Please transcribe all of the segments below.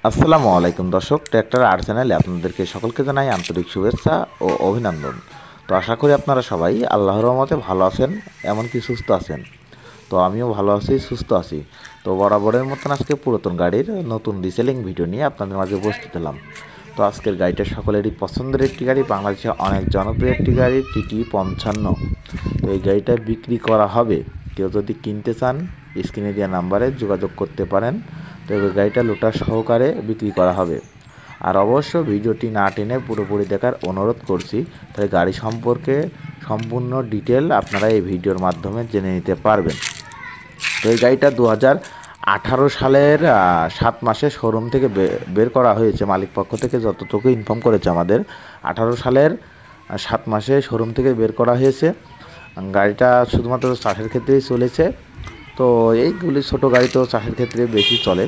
আসসালামু আলাইকুম দর্শক, ট্র্যাক্টর আর চ্যানেলে আপনাদেরকে সকলকে জানাই আন্তরিক শুভেচ্ছা ও অভিনন্দন। তো আশা করি আপনারা সবাই আল্লাহর রহমতে ভালো আছেন, এমনকি সুস্থ আছেন। তো আমিও ভালো আছি, সুস্থ আছি। তো বরাবরের মতন আজকে পুরাতন গাড়ির নতুন রিসেলিং ভিডিও নিয়ে আপনাদের মাঝে উপস্থিত হলাম। তো আজকের গাড়িটা সকলেরই পছন্দের একটি গাড়ি, বাংলাদেশে অনেক জনপ্রিয় একটি গাড়ি, TT55। তো এই গাড়িটা বিক্রি করা হবে। কেউ যদি কিনতে চান স্ক্রিনে দেওয়া নাম্বারে যোগাযোগ করতে পারেন। তো এই গাড়িটা লোটার সহকারে বিক্রি করা হবে। আর অবশ্য ভিডিওটি না টেনে পুরোপুরি দেখার অনুরোধ করছি, তাই গাড়ি সম্পর্কে সম্পূর্ণ ডিটেল আপনারা এই ভিডিওর মাধ্যমে জেনে নিতে পারবেন। তো এই গাড়িটা 2018 সালের 7 মাসে শোরুম থেকে বের করা হয়েছে। মালিক পক্ষ থেকে যতটুকু ইনফর্ম করেছে আমাদের, 18 সালের 7 মাসে শোরুম থেকে বের করা হয়েছে। গাড়িটা শুধুমাত্র চাষের ক্ষেত্রেই চলেছে। তো এইগুলি ছোটো গাড়ি তো চাষের ক্ষেত্রে বেশি চলে।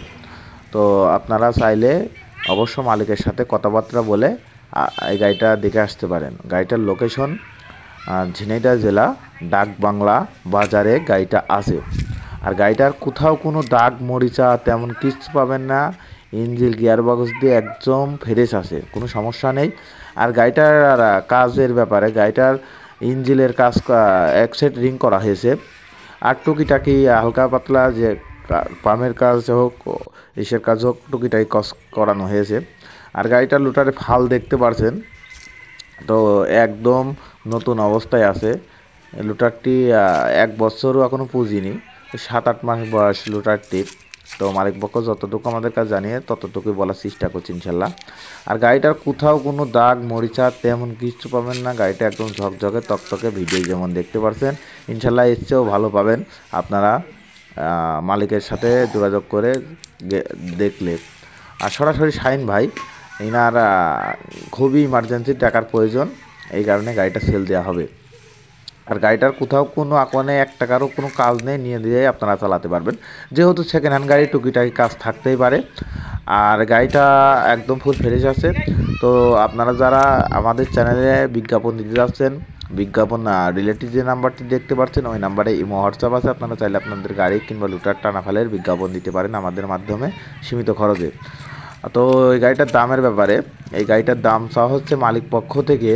তো আপনারা চাইলে অবশ্য মালিকের সাথে কথাবার্তা বলে এই গাড়িটা দেখে আসতে পারেন। গাড়িটার লোকেশন ঝিনাইদহ জেলা ডাকবাংলা বাজারে গাড়িটা আছে। আর গাড়িটার কোথাও কোনো দাগ মরিচা তেমন কিছু পাবেন না। ইঞ্জিন গিয়ারবক্স দিয়ে একদম ফ্রেশ আছে, কোনো সমস্যা নেই। আর গাড়িটার কাজের ব্যাপারে, গাড়িটার ইঞ্জিনের কাজ এক সেট রিং করা হয়েছে। আর টুকিটাকি হালকা পাতলা যে পামের কাজ হোক, ইসের কাজ হোক, টুকিটাকি কাজ করানো হয়েছে। আর গাড়িটার লোটারে ফাল দেখতে পারছেন, তো একদম নতুন অবস্থায় আছে। লোটারটি 1 বছরও এখনও পুজিনি, 7-8 মাস বয়স লোটারটির। তো মালিক পক্ষ যতটুকু আমাদের কাছে জানিয়ে ততটুকুই বলার চেষ্টা করছি ইনশাল্লাহ। আর গাড়িটার কোথাও কোনো দাগ মরিচা তেমন কিছু পাবেন না। গাড়িটা একদম ঝকঝকে তকতকে, ভিডিও যেমন দেখতে পারছেন ইনশাল্লাহ এর চেয়েও ভালো পাবেন আপনারা মালিকের সাথে যোগাযোগ করে দেখলে। আর সরাসরি শাহিন ভাই, এনার খুবই ইমার্জেন্সি টাকার প্রয়োজন, এই কারণে গাড়িটা সেল দেওয়া হবে। আর গাড়িটার কোথাও কোনো আকনে 1 টাকারও কোনো কাজ নেই, নিয়ে দিয়ে আপনারা চালাতে পারবেন। যেহেতু সেকেন্ড হ্যান্ড গাড়ি টুকিটাকি কাজ থাকতেই পারে। আর গাড়িটা একদম ফুল ফ্রেশ আছে। তো আপনারা যারা আমাদের চ্যানেলে বিজ্ঞাপন দিতে যাচ্ছেন, বিজ্ঞাপন রিলেটিভ যে নাম্বারটি দেখতে পাচ্ছেন ওই নাম্বারে ইমো হোয়াটসঅ্যাপ আছে। আপনারা চাইলে আপনাদের গাড়ি কিংবা লুটার টানাফালের বিজ্ঞাপন দিতে পারেন আমাদের মাধ্যমে সীমিত খরচে। তো এই গাড়িটার দামের ব্যাপারে, এই গাড়িটার দাম চাওয়া হচ্ছে মালিক পক্ষ থেকে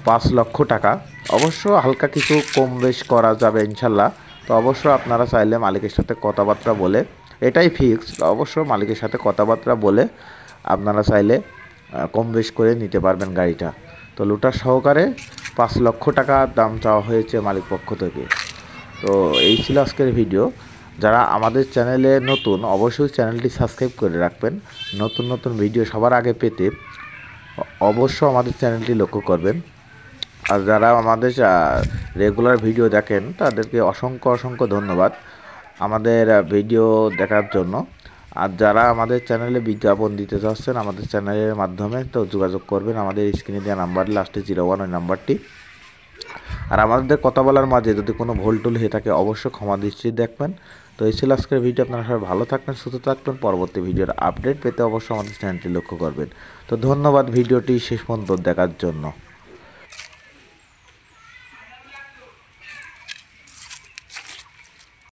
5 লক্ষ টাকা। অবশ্য হালকা কিছু কম বেশ করা যাবে ইনশাল্লাহ। তো অবশ্য আপনারা চাইলে মালিকের সাথে কথাবার্তা বলে, এটাই ফিক্সড, অবশ্য মালিকের সাথে কথাবার্তা বলে আপনারা চাইলে কম বেশ করে নিতে পারবেন গাড়িটা। তো লুটার সহকারে 5 লক্ষ টাকা দাম চাওয়া হয়েছে মালিক পক্ষ থেকে। তো এই ছিল আজকের ভিডিও। যারা আমাদের চ্যানেলে নতুন, অবশ্যই চ্যানেলটি সাবস্ক্রাইব করে রাখবেন। নতুন নতুন ভিডিও সবার আগে পেতে অবশ্য আমাদের চ্যানেলটি লক্ষ্য করবেন। আর যারা আমাদের রেগুলার ভিডিও দেখেন তাদেরকে অসংখ্য অসংখ্য ধন্যবাদ আমাদের ভিডিও দেখার জন্য। আর যারা আমাদের চ্যানেলে বিজ্ঞাপন দিতে চাচ্ছেন আমাদের চ্যানেলের মাধ্যমে, তো যোগাযোগ করবেন আমাদের স্ক্রিনে দেওয়া নাম্বার, লাস্টে 01 ওই নাম্বারটি। আর আমাদের কথা বলার মাঝে যদি কোনো ভুল টুল হয়ে থাকে অবশ্যই ক্ষমা দৃষ্টিতে দেখবেন। তো এই ছিল আজকের ভিডিও। আপনারা সবাই ভালো থাকবেন, সুস্থ থাকবেন। পরবর্তী ভিডিওর আপডেট পেতে অবশ্যই আমাদের চ্যানেলটি লক্ষ্য করবেন। তো ধন্যবাদ ভিডিওটি শেষ পর্যন্ত দেখার জন্য।